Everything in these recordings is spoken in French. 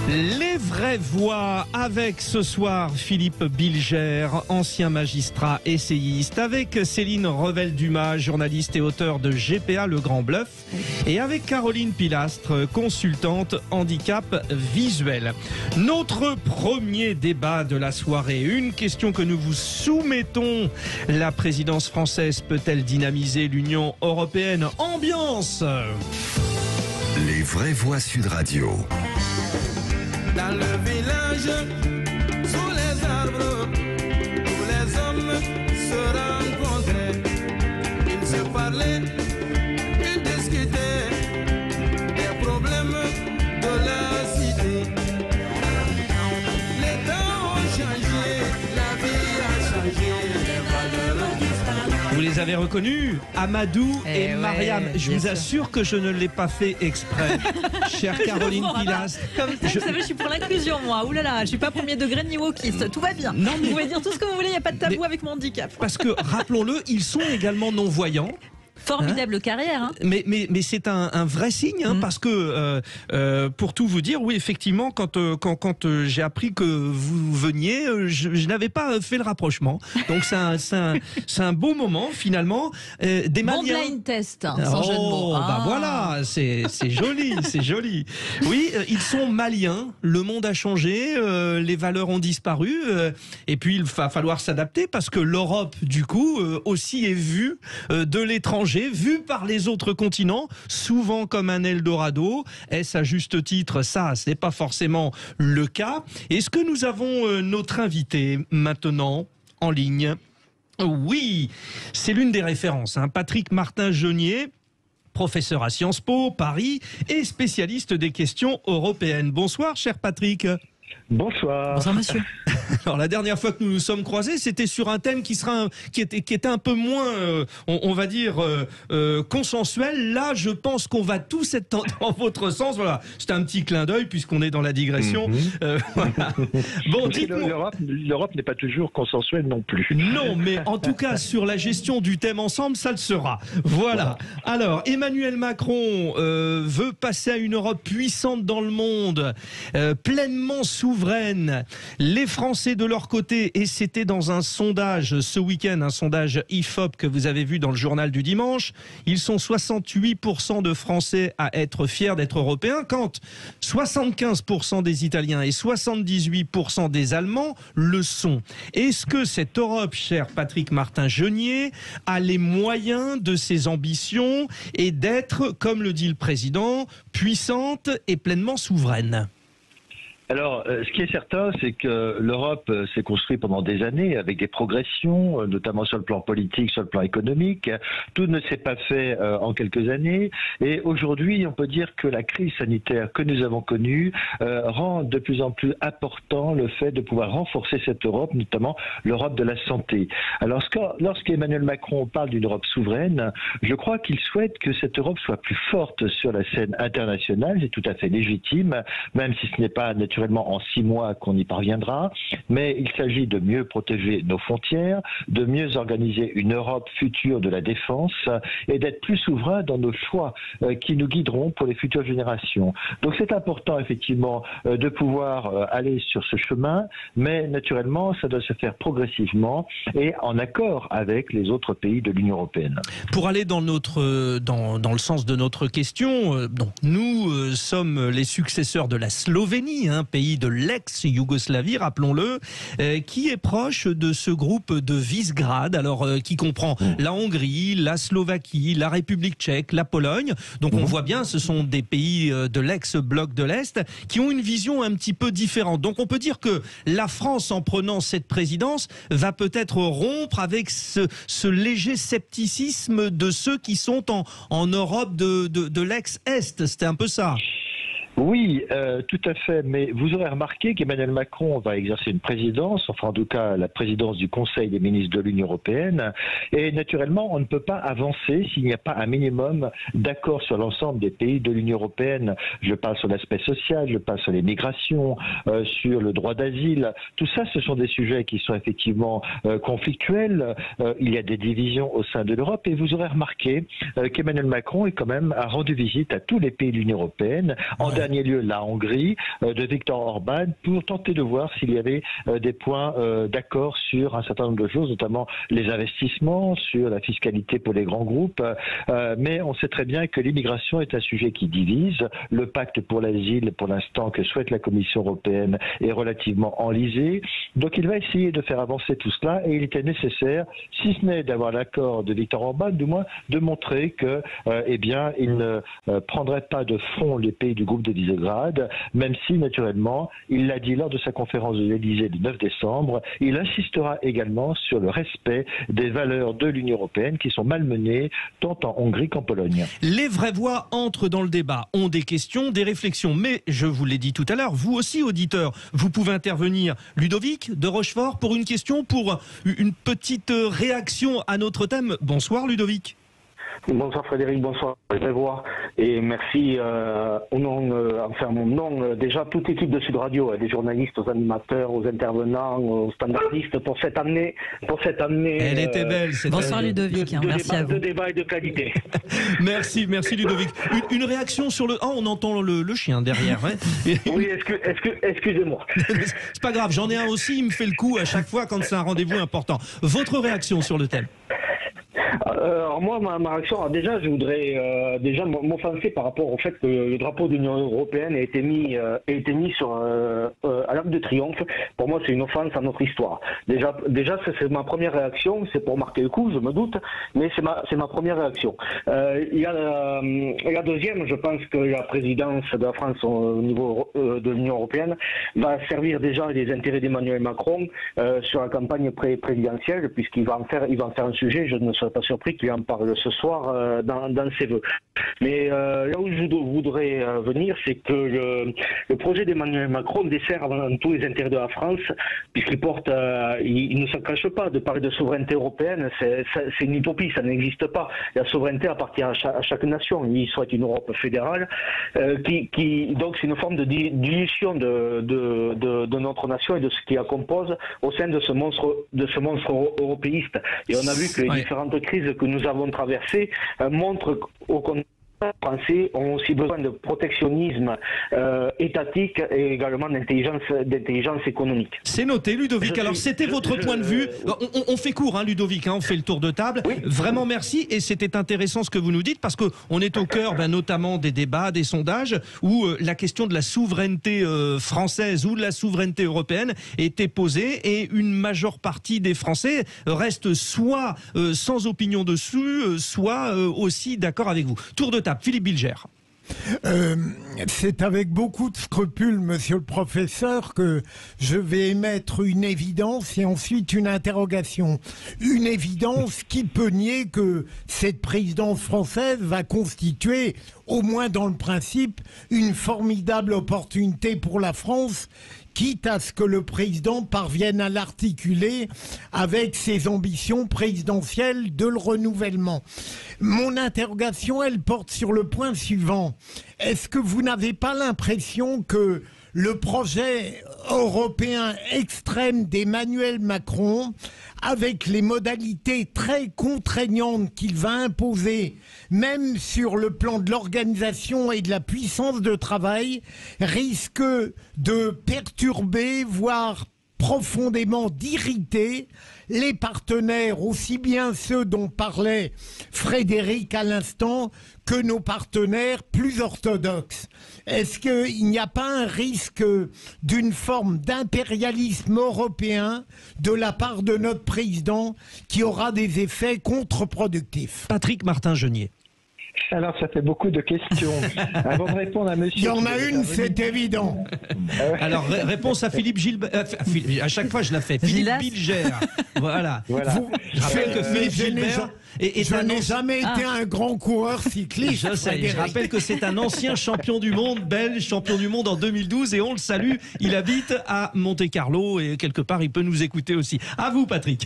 Les vraies voix avec ce soir Philippe Bilger, ancien magistrat essayiste, avec Céline Revel-Dumas, journaliste et auteur de GPA Le Grand Bluff, et avec Caroline Pilastre, consultante handicap visuel. Notre premier débat de la soirée, une question que nous vous soumettons: la présidence française peut-elle dynamiser l'Union européenne? Ambiance. Les vraies voix Sud Radio. Dans le village, sous les arbres, où les hommes se rencontraient, ils se parlaient, ils discutaient des problèmes de la cité. Les temps ont changé, la vie a changé, les valeurs ont disparu. Vous les avez reconnus, Amadou et Mariam. Je vous sûr. assure que je ne l'ai pas fait exprès, chère Caroline Pilastre. Comme ça, vous savez, je suis pour l'inclusion, moi. Ouh là là, je suis pas premier degré ni wokiste. Tout va bien. Non, mais- Vous pouvez dire tout ce que vous voulez, il n'y a pas de tabou avec mon handicap. Parce que, rappelons-le, ils sont également non-voyants. Formidable carrière. Hein. Mais c'est un vrai signe, hein, parce que, pour tout vous dire, oui, effectivement, quand j'ai appris que vous veniez, je n'avais pas fait le rapprochement. Donc c'est un beau moment, finalement. Des Bon Maliens. blind test, hein, sans jeu de mots. Bah voilà, c'est joli, c'est joli. Oui, ils sont maliens, le monde a changé, les valeurs ont disparu, et puis il va falloir s'adapter parce que l'Europe, du coup, aussi est vue de l'étranger, vue par les autres continents, souvent comme un Eldorado. Est-ce à juste titre? Ça, ce n'est pas forcément le cas. Est-ce que nous avons notre invité maintenant en ligne? Oui, c'est l'une des références, hein. Patrick Martin-Jeunier, professeur à Sciences Po, Paris, et spécialiste des questions européennes. Bonsoir, cher Patrick. Bonsoir. Bonsoir, monsieur. Alors, la dernière fois que nous nous sommes croisés, c'était sur un thème qui était un peu moins, on va dire, consensuel. Là, je pense qu'on va tous être dans votre sens. Voilà, c'était un petit clin d'œil puisqu'on est dans la digression. Voilà. Bon, dites-moi. L'Europe n'est pas toujours consensuelle non plus. Non, mais en tout cas, sur la gestion du thème ensemble, ça le sera. Voilà. Alors, Emmanuel Macron veut passer à une Europe puissante dans le monde, pleinement souveraine. Les Français de leur côté, et c'était dans un sondage ce week-end, un sondage IFOP que vous avez vu dans le journal du dimanche, ils sont 68% de Français à être fiers d'être européens, quand 75% des Italiens et 78% des Allemands le sont. Est-ce que cette Europe, cher Patrick Martin-Jeunier, a les moyens de ses ambitions et d'être, comme le dit le président, puissante et pleinement souveraine ? Alors, ce qui est certain, c'est que l'Europe s'est construite pendant des années avec des progressions, notamment sur le plan politique, sur le plan économique. Tout ne s'est pas fait en quelques années. Et aujourd'hui, on peut dire que la crise sanitaire que nous avons connue rend de plus en plus important le fait de pouvoir renforcer cette Europe, notamment l'Europe de la santé. Alors, lorsqu'Emmanuel Macron parle d'une Europe souveraine, je crois qu'il souhaite que cette Europe soit plus forte sur la scène internationale. C'est tout à fait légitime, même si ce n'est pas naturellement en 6 mois qu'on y parviendra, mais il s'agit de mieux protéger nos frontières, de mieux organiser une Europe future de la défense et d'être plus souverain dans nos choix qui nous guideront pour les futures générations. Donc c'est important effectivement de pouvoir aller sur ce chemin, mais naturellement ça doit se faire progressivement et en accord avec les autres pays de l'Union européenne. Pour aller dans le sens de notre question, donc nous sommes les successeurs de la Slovénie, hein, pays de l'ex-Yougoslavie, rappelons-le, qui est proche de ce groupe de Visegrad, alors qui comprend la Hongrie, la Slovaquie, la République tchèque, la Pologne. Donc on voit bien, ce sont des pays de l'ex-bloc de l'Est qui ont une vision un petit peu différente. Donc on peut dire que la France, en prenant cette présidence, va peut-être rompre avec ce léger scepticisme de ceux qui sont en Europe de l'ex-Est. C'était un peu ça. Oui, tout à fait. Mais vous aurez remarqué qu'Emmanuel Macron va exercer une présidence, enfin en tout cas la présidence du Conseil des ministres de l'Union européenne. Et naturellement, on ne peut pas avancer s'il n'y a pas un minimum d'accord sur l'ensemble des pays de l'Union européenne. Je parle sur l'aspect social, je parle sur les migrations, sur le droit d'asile. Tout ça, ce sont des sujets qui sont effectivement conflictuels. Il y a des divisions au sein de l'Europe. Et vous aurez remarqué qu'Emmanuel Macron a rendu visite à tous les pays de l'Union européenne en dernier lieu la Hongrie de Viktor Orban pour tenter de voir s'il y avait des points d'accord sur un certain nombre de choses, notamment les investissements, sur la fiscalité pour les grands groupes. Mais on sait très bien que l'immigration est un sujet qui divise. Le pacte pour l'asile, pour l'instant, que souhaite la Commission européenne est relativement enlisé. Donc il va essayer de faire avancer tout cela et il était nécessaire, si ce n'est d'avoir l'accord de Viktor Orban, du moins de montrer que, eh bien, il ne prendrait pas de front les pays du groupe de Visegrad, même si, naturellement, il l'a dit lors de sa conférence de l'Élysée le 9 décembre, il insistera également sur le respect des valeurs de l'Union européenne qui sont malmenées tant en Hongrie qu'en Pologne. Les vraies voix entrent dans le débat, ont des questions, des réflexions, mais je vous l'ai dit tout à l'heure, vous aussi, auditeurs, vous pouvez intervenir. Ludovic de Rochefort pour une question, pour une petite réaction à notre thème. Bonsoir Ludovic. Bonsoir Frédéric, bonsoir Grégoire et merci au nom, enfin mon nom, déjà toute l'équipe de Sud Radio, des journalistes, aux animateurs, aux intervenants, aux standardistes pour cette année. Elle était belle. Bonsoir Ludovic, merci à vous. De débat et de qualité. Merci Ludovic. Une réaction sur le... Oh, on entend le chien derrière. Hein. Oui, excusez-moi. C'est pas grave, j'en ai un aussi, il me fait le coup à chaque fois quand c'est un rendez-vous important. Votre réaction sur le thème? Alors moi, ma réaction, alors déjà, je voudrais déjà m'offenser par rapport au fait que le drapeau de l'Union européenne a été mis sur à l'Arc de Triomphe. Pour moi, c'est une offense à notre histoire. Déjà, c'est ma première réaction. C'est pour marquer le coup, je me doute, mais c'est ma première réaction. Il y a la deuxième. Je pense que la présidence de la France au niveau de l'Union européenne va servir déjà les intérêts d'Emmanuel Macron sur la campagne présidentielle, puisqu'il va en faire un sujet. Je ne serais pas surpris qu'il en parle ce soir dans ses vœux. Mais là où je voudrais venir, c'est que le projet d'Emmanuel Macron dessert avant tout les intérêts de la France, puisqu'il porte, il ne s'en cache pas, de parler de souveraineté européenne, c'est une utopie, ça n'existe pas. La souveraineté appartient à chaque nation. Il souhaite une Europe fédérale, donc c'est une forme de dilution de notre nation et de ce qui la compose au sein de ce monstre européiste. Et on a vu que les différentes crises que nous avons traversées montrent au contraire Français ont aussi besoin de protectionnisme étatique et également d'intelligence économique. C'est noté, Ludovic. Alors, c'était votre point de vue. On fait court, hein, Ludovic, hein, on fait le tour de table. Oui. Vraiment, merci. Et c'était intéressant ce que vous nous dites, parce qu'on est au cœur notamment des débats, des sondages, où la question de la souveraineté française ou de la souveraineté européenne était posée, et une majeure partie des Français reste soit sans opinion dessus, soit aussi d'accord avec vous. Tour de table. Philippe Bilger. C'est avec beaucoup de scrupules, monsieur le professeur, que je vais émettre une évidence et ensuite une interrogation. Une évidence qui peut nier que cette présidence française va constituer, au moins dans le principe, une formidable opportunité pour la France, quitte à ce que le président parvienne à l'articuler avec ses ambitions présidentielles de le renouvellement. Mon interrogation, elle porte sur le point suivant. Est-ce que vous n'avez pas l'impression que le projet européen extrême d'Emmanuel Macron, avec les modalités très contraignantes qu'il va imposer, même sur le plan de l'organisation et de la puissance de travail, risque de perturber, voire profondément d'irriter les partenaires, aussi bien ceux dont parlait Frédéric à l'instant, que nos partenaires plus orthodoxes. Est-ce qu'il n'y a pas un risque d'une forme d'impérialisme européen de la part de notre président qui aura des effets contre-productifs? Patrick Martin-Genier. Alors, ça fait beaucoup de questions. Avant de répondre à monsieur... Il y en a une, c'est évident. Alors, réponse à Philippe Gilbert. À chaque fois, je la fais. Philippe Bilger. Voilà. Je rappelle que Philippe Gilbert... Je n'ai jamais été un grand coureur cycliste. Je sais, je rappelle que c'est un ancien champion du monde, belge, champion du monde en 2012, et on le salue. Il habite à Monte-Carlo et quelque part, il peut nous écouter aussi. À vous, Patrick.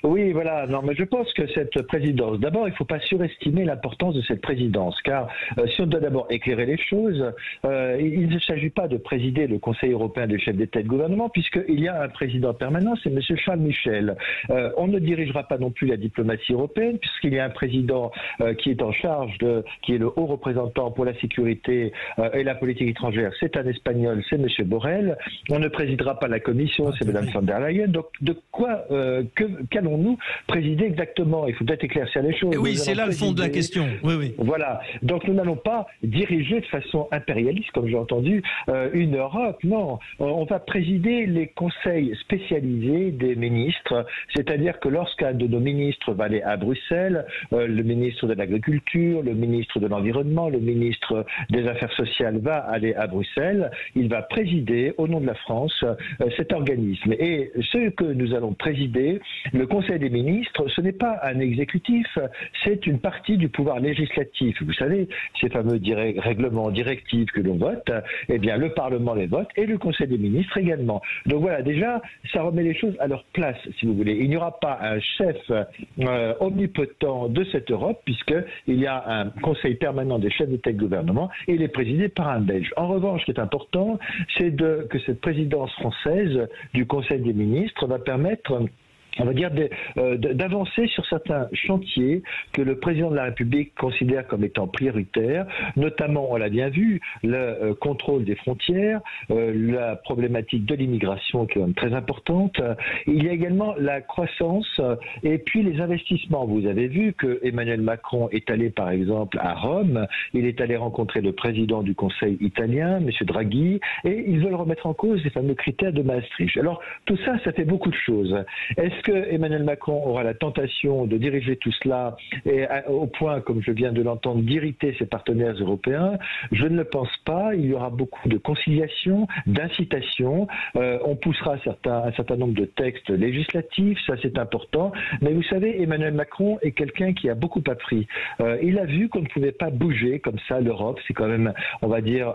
Oui, voilà. Non, mais je pense que cette présidence, d'abord, il ne faut pas surestimer l'importance de cette présidence, car si on doit d'abord éclairer les choses, il ne s'agit pas de présider le Conseil européen des chefs d'État et de gouvernement, puisqu'il y a un président permanent, c'est M. Charles Michel. On ne dirigera pas non plus la diplomatie européenne, puisqu'il y a un président qui est en charge qui est le haut représentant pour la sécurité et la politique étrangère. C'est un Espagnol, c'est M. Borrell. On ne présidera pas la Commission, c'est Mme von der Leyen. Donc, de quoi qu'allons-nous présider exactement? Il faut peut-être éclaircir les choses. Oui, c'est là le fond de la question. Oui, oui. Voilà. Donc, nous n'allons pas diriger de façon impérialiste, comme j'ai entendu, une Europe. Non. On va présider les conseils spécialisés des ministres. C'est-à-dire que lorsqu'un de nos ministres va aller à Bruxelles, le ministre de l'Agriculture, le ministre de l'Environnement, le ministre des Affaires sociales va aller à Bruxelles, il va présider au nom de la France cet organisme. Et ce que nous allons présider, le Conseil des ministres, ce n'est pas un exécutif, c'est une partie du pouvoir législatif. Vous savez, ces fameux règlements, directives que l'on vote, eh bien le Parlement les vote et le Conseil des ministres également. Donc voilà, déjà, ça remet les choses à leur place, si vous voulez. Il n'y aura pas un chef omnipotent de cette Europe, puisqu'il y a un Conseil permanent des chefs d'État et de gouvernement, et il est présidé par un Belge. En revanche, ce qui est important, c'est que cette présidence française du Conseil des ministres va permettre, on va dire, d'avancer sur certains chantiers que le président de la République considère comme étant prioritaires, notamment, on l'a bien vu, le contrôle des frontières, la problématique de l'immigration qui est quand même très importante. Il y a également la croissance et puis les investissements. Vous avez vu que Emmanuel Macron est allé par exemple à Rome, il est allé rencontrer le président du Conseil italien, M. Draghi, et ils veulent remettre en cause les fameux critères de Maastricht. Alors tout ça, ça fait beaucoup de choses. Est-ce que Emmanuel Macron aura la tentation de diriger tout cela et au point, comme je viens de l'entendre, d'irriter ses partenaires européens? Je ne le pense pas. Il y aura beaucoup de conciliation, d'incitation. On poussera un certain nombre de textes législatifs, ça c'est important. Mais vous savez, Emmanuel Macron est quelqu'un qui a beaucoup appris. Il a vu qu'on ne pouvait pas bouger comme ça l'Europe. C'est quand même, on va dire,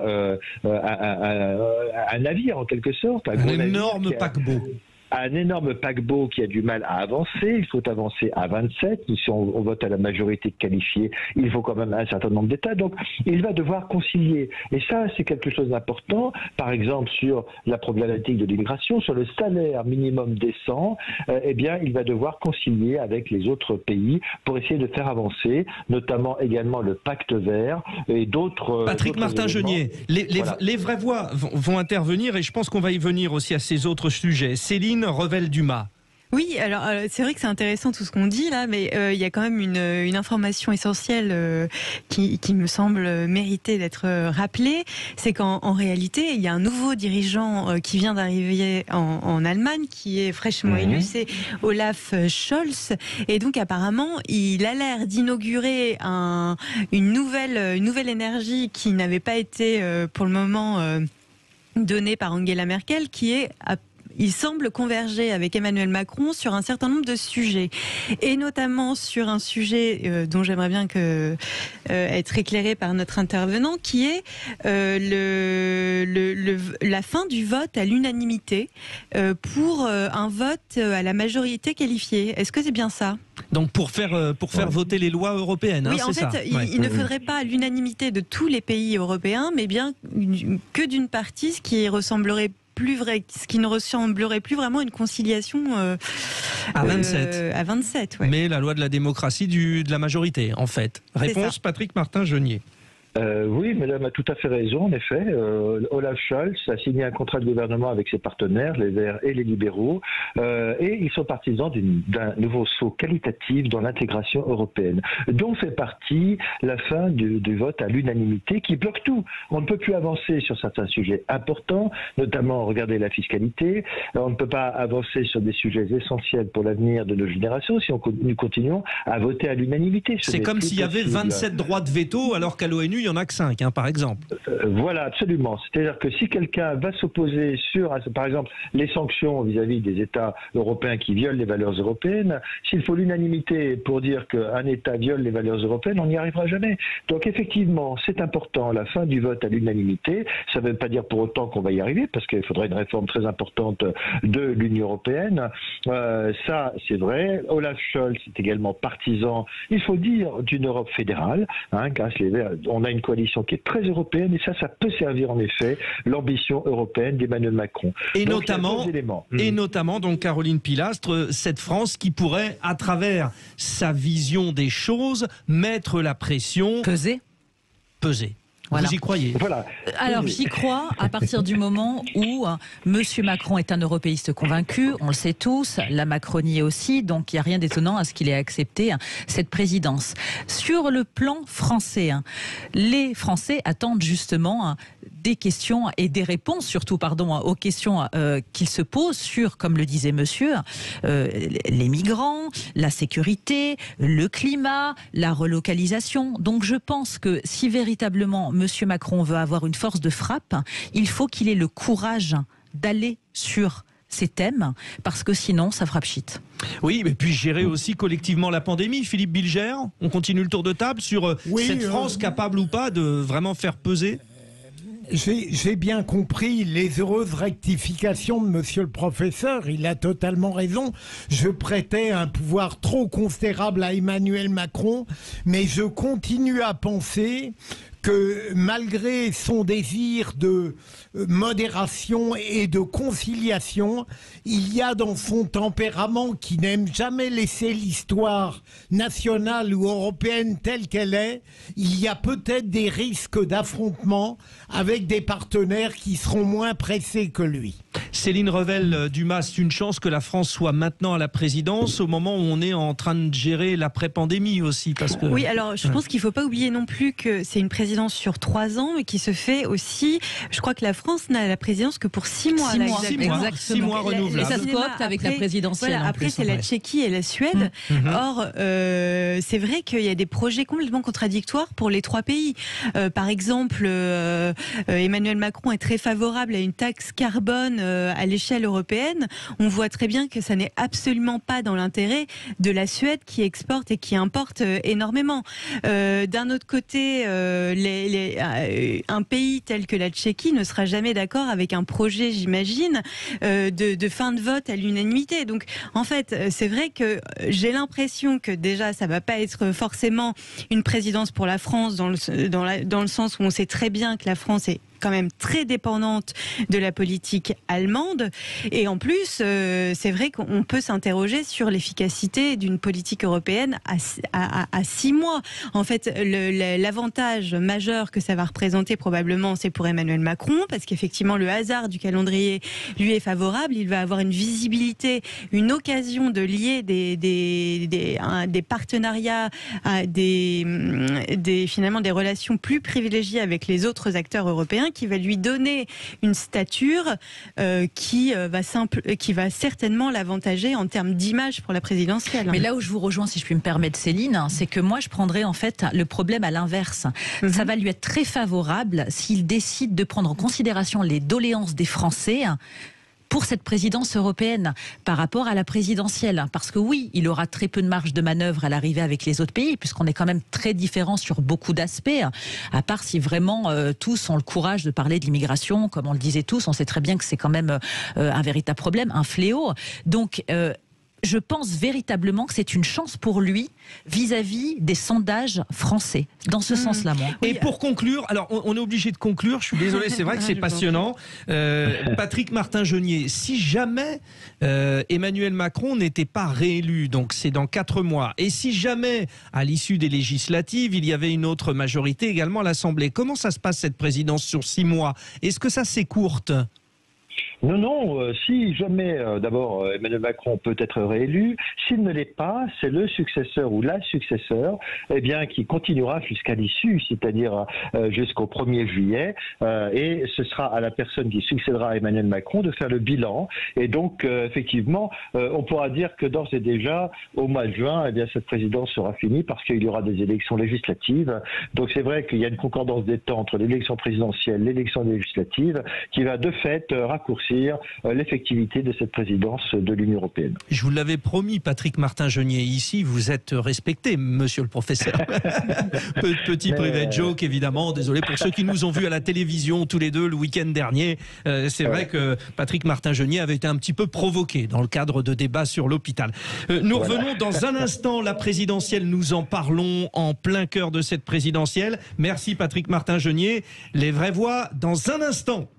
un navire en quelque sorte. Un énorme paquebot. Un énorme paquebot qui a du mal à avancer. Il faut avancer à 27. Si on vote à la majorité qualifiée, il faut quand même un certain nombre d'États. Donc, il va devoir concilier. Et ça, c'est quelque chose d'important. Par exemple, sur la problématique de l'immigration, sur le salaire minimum décent, eh bien, il va devoir concilier avec les autres pays pour essayer de faire avancer, notamment également le pacte vert et d'autres. Patrick Martin-Genier, les vraies voix vont intervenir et je pense qu'on va y venir aussi à ces autres sujets. Céline Revel-Dumas. Oui, alors c'est vrai que c'est intéressant tout ce qu'on dit là, mais il y a quand même une information essentielle qui me semble mériter d'être rappelée, c'est qu'en réalité, il y a un nouveau dirigeant qui vient d'arriver en Allemagne, qui est fraîchement élu, c'est Olaf Scholz, et donc apparemment, il a l'air d'inaugurer une nouvelle énergie qui n'avait pas été pour le moment donnée par Angela Merkel, qui est il semble converger avec Emmanuel Macron sur un certain nombre de sujets, et notamment sur un sujet dont j'aimerais bien être éclairé par notre intervenant, qui est la fin du vote à l'unanimité pour un vote à la majorité qualifiée. Est-ce que c'est bien ça ? Donc pour faire voter les lois européennes, oui, hein, c'est ça. Il ne faudrait pas l'unanimité de tous les pays européens, mais bien que d'une partie, ce qui ne ressemblerait plus vraiment à une conciliation à 27. À 27, ouais. Mais la loi de la démocratie de la majorité, en fait. Réponse Patrick Martin-Genier. Oui, madame a tout à fait raison, en effet. Olaf Scholz a signé un contrat de gouvernement avec ses partenaires, les Verts et les libéraux, et ils sont partisans d'un nouveau saut qualitatif dans l'intégration européenne, dont fait partie la fin du vote à l'unanimité qui bloque tout. On ne peut plus avancer sur certains sujets importants, notamment, regardez la fiscalité. On ne peut pas avancer sur des sujets essentiels pour l'avenir de nos générations si nous continuons à voter à l'unanimité. C'est comme s'il y avait 27 droits de veto, alors qu'à l'ONU, l'ONU, il y en a que 5, hein, par exemple. Voilà, absolument. C'est-à-dire que si quelqu'un va s'opposer sur, par exemple, les sanctions vis-à-vis des États européens qui violent les valeurs européennes, s'il faut l'unanimité pour dire qu'un État viole les valeurs européennes, on n'y arrivera jamais. Donc effectivement, c'est important, la fin du vote à l'unanimité. Ça ne veut pas dire pour autant qu'on va y arriver, parce qu'il faudrait une réforme très importante de l'Union européenne. Ça, c'est vrai. Olaf Scholz est également partisan, il faut dire, d'une Europe fédérale. Hein, grâce les Verts, on a une coalition qui est très européenne, et ça peut servir en effet l'ambition européenne d'Emmanuel Macron. Et donc, notamment, donc Caroline Pilastre, cette France qui pourrait, à travers sa vision des choses, mettre la pression... Peser. Voilà. Vous y croyez? Voilà. Alors j'y crois à partir du moment où Monsieur Macron est un européiste convaincu, on le sait tous, la Macronie aussi, donc il n'y a rien d'étonnant à ce qu'il ait accepté cette présidence. Sur le plan français, les Français attendent justement des questions et des réponses, surtout aux questions qu'ils se posent sur, comme le disait monsieur, les migrants, la sécurité, le climat, la relocalisation. Donc je pense que si véritablement monsieur Macron veut avoir une force de frappe, il faut qu'il ait le courage d'aller sur ces thèmes, parce que sinon ça fera pchit. Oui, mais puis gérer aussi collectivement la pandémie. Philippe Bilger, on continue le tour de table sur cette France capable ou pas de vraiment faire peser. J'ai bien compris les heureuses rectifications de monsieur le professeur, il a totalement raison. Je prêtais un pouvoir trop considérable à Emmanuel Macron, mais je continue à penser que malgré son désir de modération et de conciliation, il y a dans son tempérament, qui n'aime jamais laisser l'histoire nationale ou européenne telle qu'elle est, il y a peut-être des risques d'affrontement avec des partenaires qui seront moins pressés que lui. Céline Revel-Dumas, c'est une chance que la France soit maintenant à la présidence au moment où on est en train de gérer l'après-pandémie aussi, parce que... Oui, alors je pense qu'il ne faut pas oublier non plus que c'est une présidence sur 3 ans et qui se fait aussi, je crois que la France n'a la présidence que pour 6 mois. 6 mois renouvelables. Et ça se coopte avec la présidentielle. Voilà, après c'est la Tchéquie et la Suède. Or, c'est vrai qu'il y a des projets complètement contradictoires pour les 3 pays. Par exemple, Emmanuel Macron est très favorable à une taxe carbone à l'échelle européenne. On voit très bien que ça n'est absolument pas dans l'intérêt de la Suède qui exporte et qui importe énormément. D'un autre côté, un pays tel que la Tchéquie ne sera jamais d'accord avec un projet, j'imagine, de fin de vote à l'unanimité. Donc, en fait, c'est vrai que j'ai l'impression que déjà, ça va pas être forcément une présidence pour la France dans le sens où on sait très bien que la France est quand même très dépendante de la politique allemande. Et en plus, c'est vrai qu'on peut s'interroger sur l'efficacité d'une politique européenne à 6 mois. En fait, l'avantage majeur que ça va représenter probablement, c'est pour Emmanuel Macron, parce qu'effectivement, le hasard du calendrier lui est favorable. Il va avoir une visibilité, une occasion de lier des partenariats, finalement des relations plus privilégiées avec les autres acteurs européens, qui va lui donner une stature qui va certainement l'avantager en termes d'image pour la présidentielle. Mais là où je vous rejoins, si je puis me permettre, Céline, c'est que moi je prendrais en fait le problème à l'inverse. Ça va lui être très favorable s'il décide de prendre en considération les doléances des Français pour cette présidence européenne par rapport à la présidentielle. Parce que oui, il aura très peu de marge de manœuvre à l'arrivée avec les autres pays, puisqu'on est quand même très différents sur beaucoup d'aspects, à part si vraiment tous ont le courage de parler de l'immigration, comme on le disait tous, on sait très bien que c'est quand même un véritable problème, un fléau. Donc... je pense véritablement que c'est une chance pour lui vis-à-vis des sondages français. Dans ce sens-là, moi. Et pour conclure, alors on est obligé de conclure, je suis désolé, c'est vrai que c'est passionnant. Patrick Martin-Genier, si jamais Emmanuel Macron n'était pas réélu, donc c'est dans 4 mois, et si jamais à l'issue des législatives, il y avait une autre majorité également à l'Assemblée, comment ça se passe cette présidence sur 6 mois? Est-ce que ça s'écourte? Non, si jamais, d'abord, Emmanuel Macron peut être réélu, s'il ne l'est pas, c'est le successeur ou la successeur, qui continuera jusqu'à l'issue, c'est-à-dire jusqu'au 1er juillet, et ce sera à la personne qui succédera à Emmanuel Macron de faire le bilan. Et donc, effectivement, on pourra dire que d'ores et déjà, au mois de juin, cette présidence sera finie parce qu'il y aura des élections législatives. Donc, c'est vrai qu'il y a une concordance des temps entre l'élection présidentielle, l'élection législative, qui va de fait raccourcir l'effectivité de cette présidence de l'Union européenne. Je vous l'avais promis, Patrick Martin-Genier, ici, vous êtes respecté, monsieur le professeur. Petit private joke, évidemment. Désolé pour ceux qui nous ont vus à la télévision tous les deux le week-end dernier. C'est vrai que Patrick Martin-Genier avait été un petit peu provoqué dans le cadre de débats sur l'hôpital. Nous revenons dans un instant. La présidentielle, nous en parlons en plein cœur de cette présidentielle. Merci Patrick Martin-Genier. Les vraies voix dans un instant.